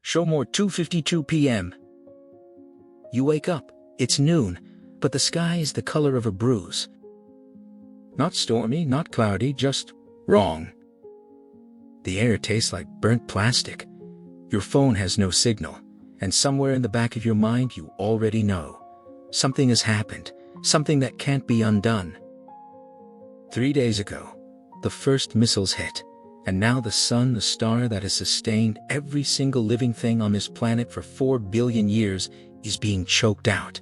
Show more 2:52 p.m. You wake up, it's noon, but the sky is the color of a bruise. Not stormy, not cloudy, just wrong. The air tastes like burnt plastic. Your phone has no signal, and somewhere in the back of your mind you already know. Something has happened, something that can't be undone. 3 days ago, the first missiles hit, and now the sun, the star that has sustained every single living thing on this planet for 4 billion years, is being choked out,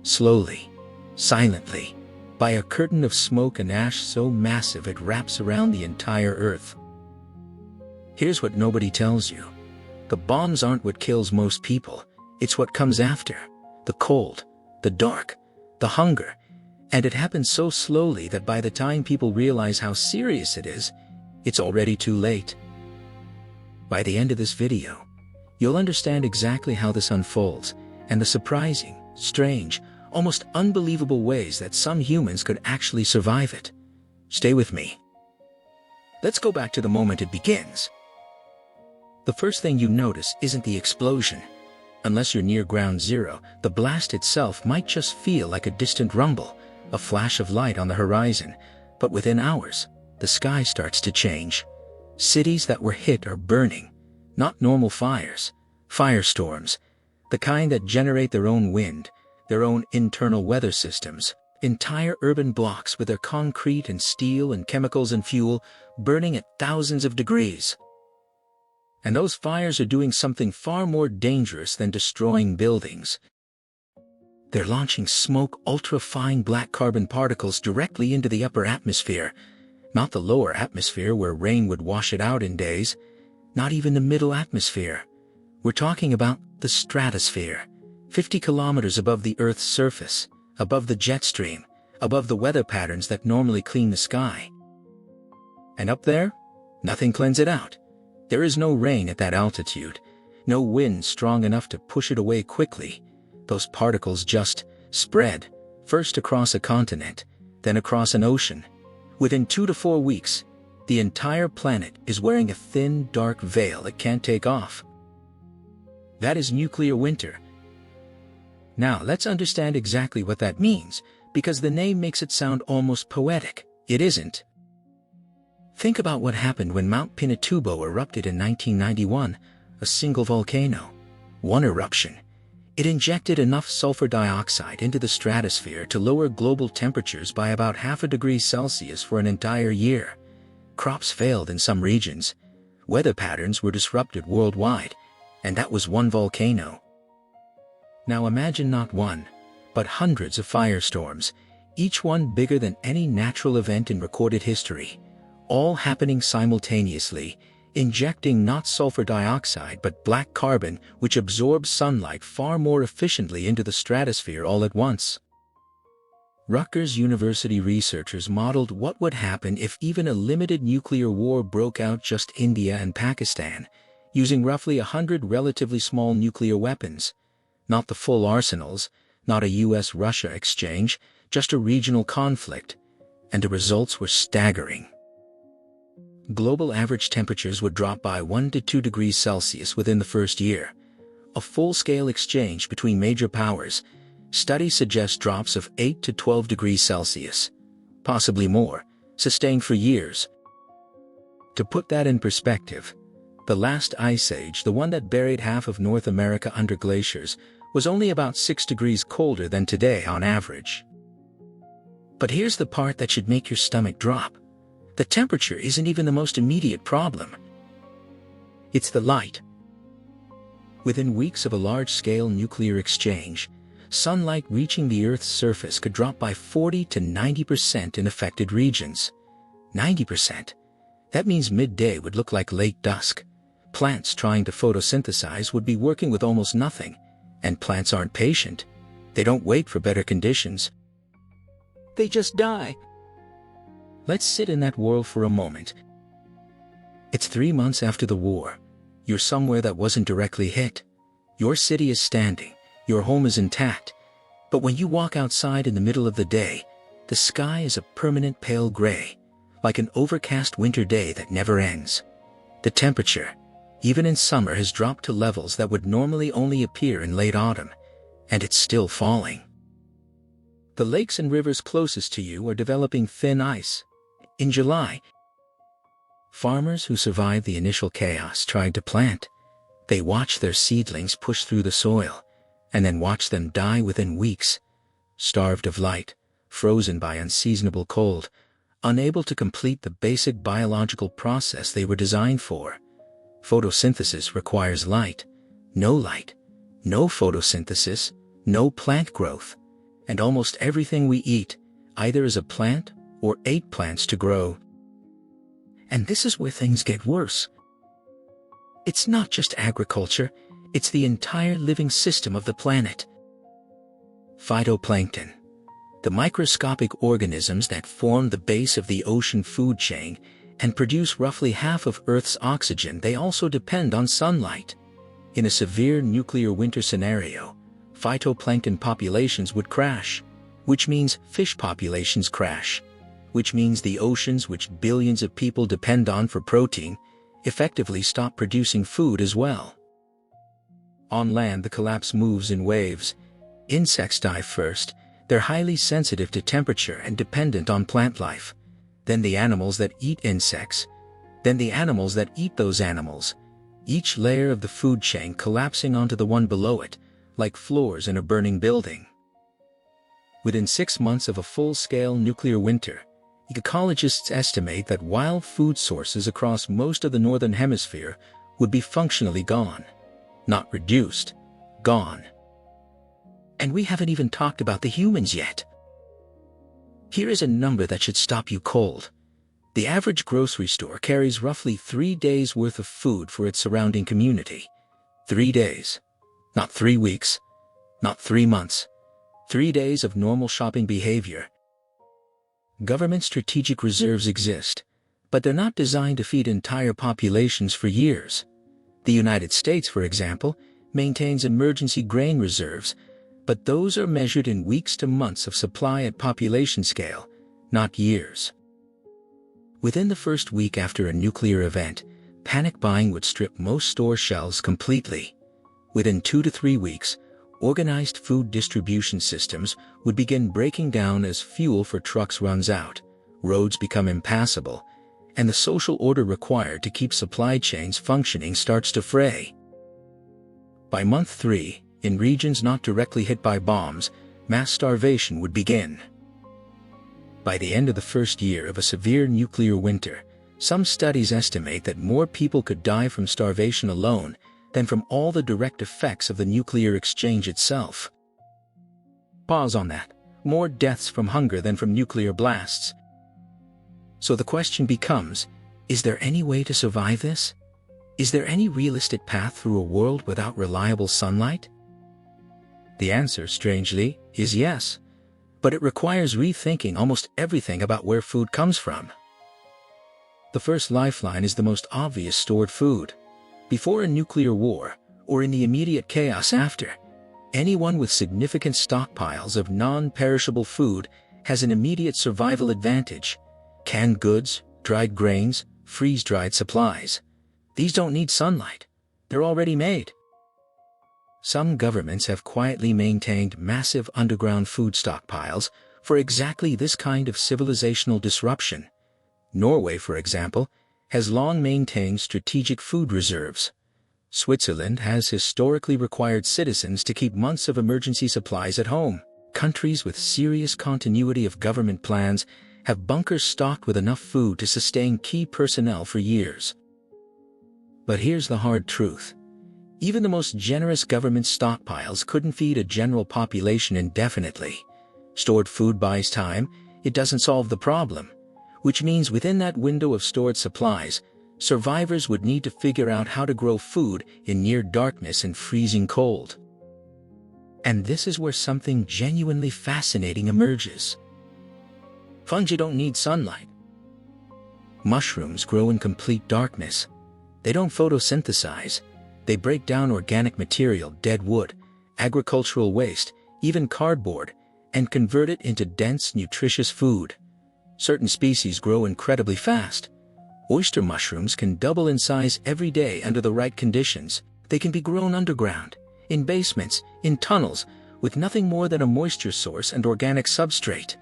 slowly, silently, by a curtain of smoke and ash so massive it wraps around the entire Earth. Here's what nobody tells you. The bombs aren't what kills most people, it's what comes after. The cold, the dark, the hunger, and it happens so slowly that by the time people realize how serious it is, it's already too late. By the end of this video, you'll understand exactly how this unfolds, and the surprising, strange, almost unbelievable ways that some humans could actually survive it. Stay with me. Let's go back to the moment it begins. The first thing you notice isn't the explosion. Unless you're near ground zero, the blast itself might just feel like a distant rumble, a flash of light on the horizon, but within hours, the sky starts to change. Cities that were hit are burning, not normal fires, firestorms, the kind that generate their own wind, their own internal weather systems, entire urban blocks with their concrete and steel and chemicals and fuel burning at thousands of degrees. And those fires are doing something far more dangerous than destroying buildings. They're launching smoke, ultra-fine black carbon particles directly into the upper atmosphere, not the lower atmosphere where rain would wash it out in days, not even the middle atmosphere. We're talking about the stratosphere, 50 kilometers above the Earth's surface, above the jet stream, above the weather patterns that normally clean the sky. And up there, nothing cleans it out. There is no rain at that altitude, no wind strong enough to push it away quickly. Those particles just spread, first across a continent, then across an ocean. Within 2 to 4 weeks, the entire planet is wearing a thin, dark veil it can't take off. That is nuclear winter. Now let's understand exactly what that means, because the name makes it sound almost poetic. It isn't. Think about what happened when Mount Pinatubo erupted in 1991, a single volcano. One eruption. It injected enough sulfur dioxide into the stratosphere to lower global temperatures by about 0.5 degrees Celsius for an entire year. Crops failed in some regions. Weather patterns were disrupted worldwide, and that was one volcano. Now imagine not one, but hundreds of firestorms, each one bigger than any natural event in recorded history, all happening simultaneously, injecting not sulfur dioxide but black carbon, which absorbs sunlight far more efficiently into the stratosphere all at once. Rutgers University researchers modeled what would happen if even a limited nuclear war broke out just India and Pakistan, using roughly 100 relatively small nuclear weapons. Not the full arsenals, not a US-Russia exchange, just a regional conflict. And the results were staggering. Global average temperatures would drop by 1 to 2 degrees Celsius within the first year. A full-scale exchange between major powers. Studies suggest drops of 8 to 12 degrees Celsius, possibly more, sustained for years. To put that in perspective, the last ice age, the one that buried half of North America under glaciers, was only about 6 degrees colder than today on average. But here's the part that should make your stomach drop. The temperature isn't even the most immediate problem. It's the light. Within weeks of a large-scale nuclear exchange, sunlight reaching the Earth's surface could drop by 40 to 90% in affected regions. 90%. That means midday would look like late dusk. Plants trying to photosynthesize would be working with almost nothing. And plants aren't patient. They don't wait for better conditions. They just die. Let's sit in that world for a moment. It's 3 months after the war. You're somewhere that wasn't directly hit. Your city is standing. Your home is intact. But when you walk outside in the middle of the day, the sky is a permanent pale gray, like an overcast winter day that never ends. The temperature, even in summer, has dropped to levels that would normally only appear in late autumn, and it's still falling. The lakes and rivers closest to you are developing thin ice. In July, farmers who survived the initial chaos tried to plant. They watched their seedlings push through the soil, and then watched them die within weeks, starved of light, frozen by unseasonable cold, unable to complete the basic biological process they were designed for. Photosynthesis requires light. No photosynthesis, no plant growth. And almost everything we eat either is a plant or ate plants to grow. And this is where things get worse. It's not just agriculture, it's the entire living system of the planet. Phytoplankton, the microscopic organisms that form the base of the ocean food chain and produce roughly half of Earth's oxygen, they also depend on sunlight. In a severe nuclear winter scenario, phytoplankton populations would crash, which means fish populations crash, which means the oceans, which billions of people depend on for protein, effectively stop producing food as well. On land, the collapse moves in waves. Insects die first. They're highly sensitive to temperature and dependent on plant life. Then the animals that eat insects. Then the animals that eat those animals. Each layer of the food chain collapsing onto the one below it, like floors in a burning building. Within 6 months of a full-scale nuclear winter, ecologists estimate that wild food sources across most of the northern hemisphere would be functionally gone. Not reduced, gone. And we haven't even talked about the humans yet. Here is a number that should stop you cold. The average grocery store carries roughly 3 days' worth of food for its surrounding community. 3 days. Not 3 weeks. Not 3 months. 3 days of normal shopping behavior. Government strategic reserves exist, but they're not designed to feed entire populations for years. The United States, for example, maintains emergency grain reserves, but those are measured in weeks to months of supply at population scale, not years. Within the first week after a nuclear event, panic buying would strip most store shelves completely. Within 2 to 3 weeks, organized food distribution systems would begin breaking down as fuel for trucks runs out, roads become impassable, and the social order required to keep supply chains functioning starts to fray. By month 3, in regions not directly hit by bombs, mass starvation would begin. By the end of the first year of a severe nuclear winter, some studies estimate that more people could die from starvation alone than from all the direct effects of the nuclear exchange itself. Pause on that. More deaths from hunger than from nuclear blasts. So the question becomes, is there any way to survive this? Is there any realistic path through a world without reliable sunlight? The answer, strangely, is yes. But it requires rethinking almost everything about where food comes from. The first lifeline is the most obvious: stored food. Before a nuclear war, or in the immediate chaos after, anyone with significant stockpiles of non-perishable food has an immediate survival advantage. Canned goods, dried grains, freeze-dried supplies. These don't need sunlight. They're already made. Some governments have quietly maintained massive underground food stockpiles for exactly this kind of civilizational disruption. Norway, for example, has long maintained strategic food reserves. Switzerland has historically required citizens to keep months of emergency supplies at home. Countries with serious continuity of government plans have bunkers stocked with enough food to sustain key personnel for years. But here's the hard truth. Even the most generous government stockpiles couldn't feed a general population indefinitely. Stored food buys time, it doesn't solve the problem. Which means within that window of stored supplies, survivors would need to figure out how to grow food in near darkness and freezing cold. And this is where something genuinely fascinating emerges. Fungi don't need sunlight. Mushrooms grow in complete darkness. They don't photosynthesize. They break down organic material, dead wood, agricultural waste, even cardboard, and convert it into dense, nutritious food. Certain species grow incredibly fast. Oyster mushrooms can double in size every day under the right conditions. They can be grown underground, in basements, in tunnels, with nothing more than a moisture source and organic substrate.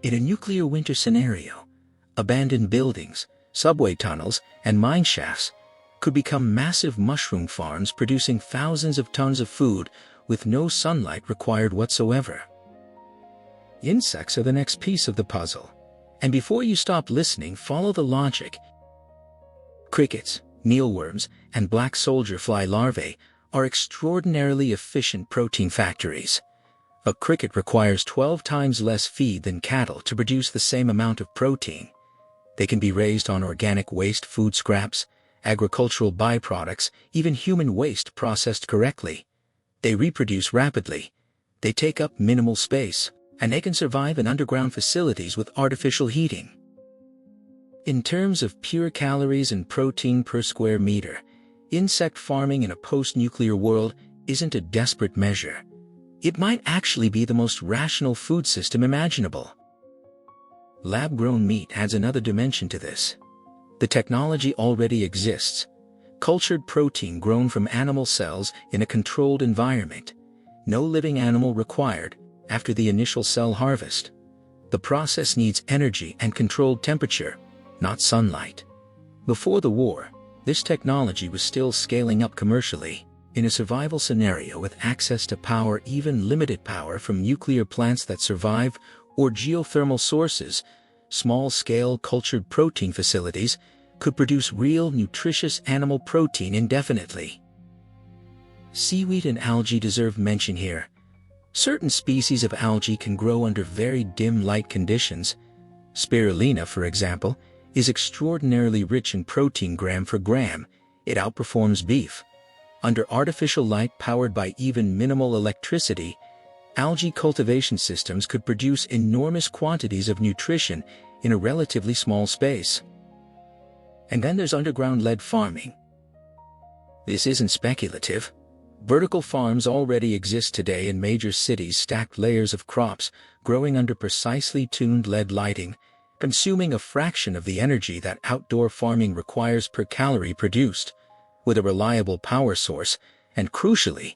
In a nuclear winter scenario, abandoned buildings, subway tunnels, and mine shafts could become massive mushroom farms producing thousands of tons of food with no sunlight required whatsoever. Insects are the next piece of the puzzle. And before you stop listening, follow the logic. Crickets, mealworms, and black soldier fly larvae are extraordinarily efficient protein factories. A cricket requires 12 times less feed than cattle to produce the same amount of protein. They can be raised on organic waste, food scraps, agricultural byproducts, even human waste processed correctly. They reproduce rapidly. They take up minimal space, and they can survive in underground facilities with artificial heating. In terms of pure calories and protein per square meter, insect farming in a post-nuclear world isn't a desperate measure. It might actually be the most rational food system imaginable. Lab-grown meat adds another dimension to this. The technology already exists. Cultured protein grown from animal cells in a controlled environment. No living animal required after the initial cell harvest. The process needs energy and controlled temperature, not sunlight. Before the war, this technology was still scaling up commercially. In a survival scenario with access to power, even limited power from nuclear plants that survive, or geothermal sources, small-scale cultured protein facilities could produce real, nutritious animal protein indefinitely. Seaweed and algae deserve mention here. Certain species of algae can grow under very dim light conditions. Spirulina, for example, is extraordinarily rich in protein gram for gram. It outperforms beef. Under artificial light powered by even minimal electricity, algae cultivation systems could produce enormous quantities of nutrition in a relatively small space. And then there's underground lead farming. This isn't speculative. Vertical farms already exist today in major cities, stacked layers of crops growing under precisely tuned LED lighting, consuming a fraction of the energy that outdoor farming requires per calorie produced, with a reliable power source, and crucially,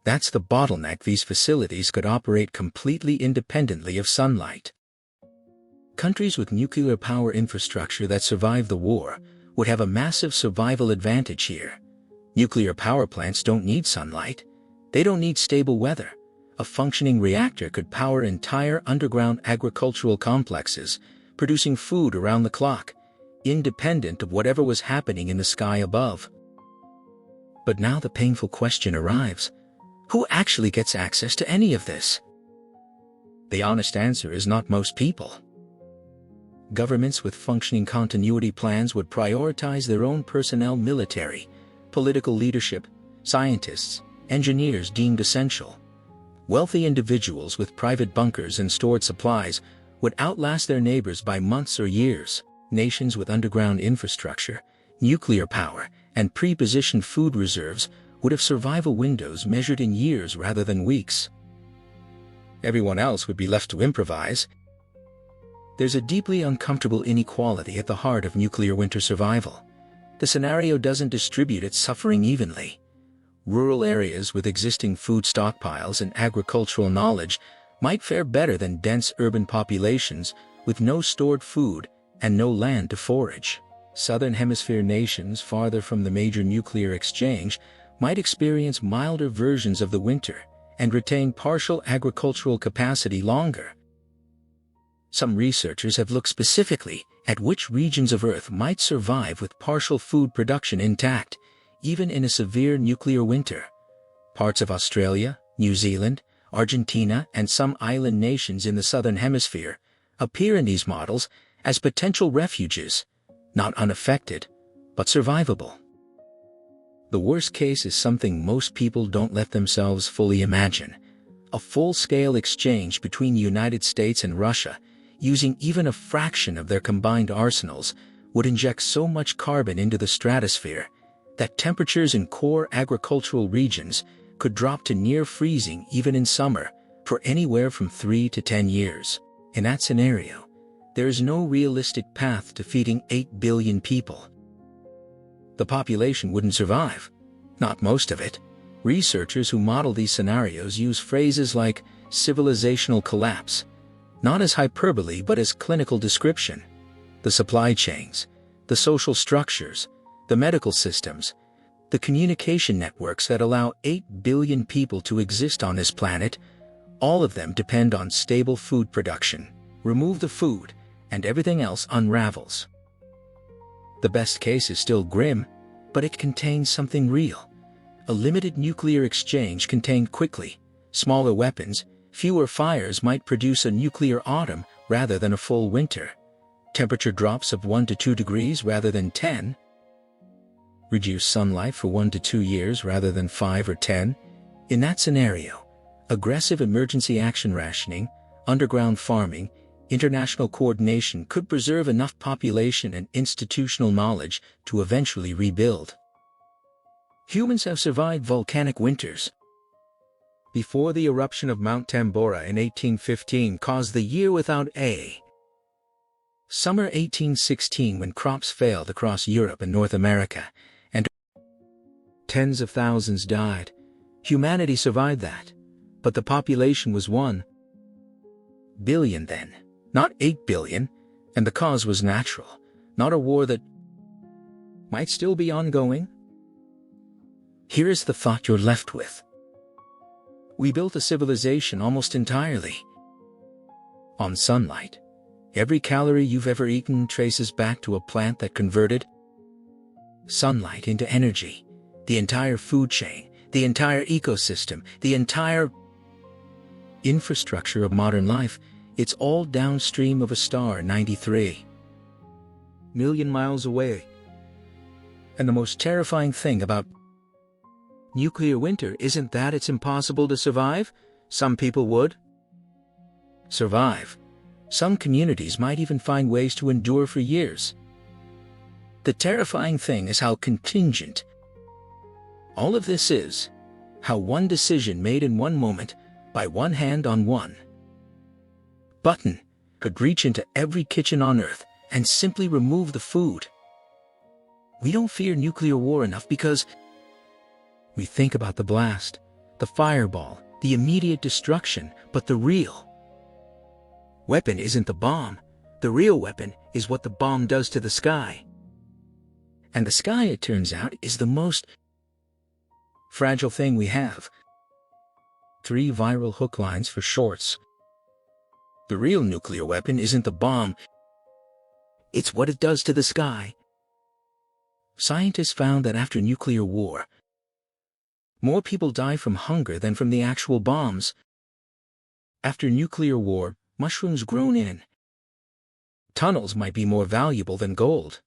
that's the bottleneck. These facilities could operate completely independently of sunlight. Countries with nuclear power infrastructure that survived the war would have a massive survival advantage here. Nuclear power plants don't need sunlight. They don't need stable weather. A functioning reactor could power entire underground agricultural complexes, producing food around the clock, independent of whatever was happening in the sky above. But now the painful question arrives: who actually gets access to any of this? The honest answer is not most people. Governments with functioning continuity plans would prioritize their own personnel, military, political leadership, scientists, engineers deemed essential. Wealthy individuals with private bunkers and stored supplies would outlast their neighbors by months or years. Nations with underground infrastructure, nuclear power, and pre-positioned food reserves would have survival windows measured in years rather than weeks. Everyone else would be left to improvise. There's a deeply uncomfortable inequality at the heart of nuclear winter survival. The scenario doesn't distribute its suffering evenly. Rural areas with existing food stockpiles and agricultural knowledge might fare better than dense urban populations with no stored food and no land to forage. Southern Hemisphere nations farther from the major nuclear exchange might experience milder versions of the winter and retain partial agricultural capacity longer. Some researchers have looked specifically at which regions of Earth might survive with partial food production intact, even in a severe nuclear winter. Parts of Australia, New Zealand, Argentina, and some island nations in the Southern Hemisphere appear in these models as potential refuges, not unaffected, but survivable. The worst case is something most people don't let themselves fully imagine: a full-scale exchange between the United States and Russia, using even a fraction of their combined arsenals, would inject so much carbon into the stratosphere that temperatures in core agricultural regions could drop to near freezing even in summer for anywhere from 3 to 10 years. In that scenario, there is no realistic path to feeding 8 billion people. The population wouldn't survive. Not most of it. Researchers who model these scenarios use phrases like civilizational collapse, not as hyperbole but as clinical description. The supply chains, the social structures, the medical systems, the communication networks that allow 8 billion people to exist on this planet, all of them depend on stable food production. Remove the food, and everything else unravels. The best case is still grim, but it contains something real. A limited nuclear exchange contained quickly. Smaller weapons, fewer fires might produce a nuclear autumn rather than a full winter. Temperature drops of 1 to 2 degrees rather than 10. Reduce sunlight for 1 to 2 years rather than 5 or 10. In that scenario, aggressive emergency action rationing, underground farming, international coordination could preserve enough population and institutional knowledge to eventually rebuild. Humans have survived volcanic winters. Before the eruption of Mount Tambora in 1815 caused the year without a summer 1816 when crops failed across Europe and North America, and tens of thousands died. Humanity survived that, but the population was 1 billion then, not 8 billion, and the cause was natural, not a war that might still be ongoing. Here is the thought you're left with. We built a civilization almost entirely on sunlight. Every calorie you've ever eaten traces back to a plant that converted sunlight into energy. The entire food chain, the entire ecosystem, the entire infrastructure of modern life, it's all downstream of a star 93 million miles away. And the most terrifying thing about nuclear winter isn't that it's impossible to survive. Some people would survive. Some communities might even find ways to endure for years. The terrifying thing is how contingent all of this is. How one decision made in one moment, by one hand on one button, could reach into every kitchen on Earth and simply remove the food. We don't fear nuclear war enough because we think about the blast, the fireball, the immediate destruction, but the real weapon isn't the bomb. The real weapon is what the bomb does to the sky. And the sky, it turns out, is the most fragile thing we have. 3 viral hook lines for shorts. The real nuclear weapon isn't the bomb. It's what it does to the sky. Scientists found that after nuclear war, more people die from hunger than from the actual bombs. After nuclear war, mushrooms grown in tunnels might be more valuable than gold.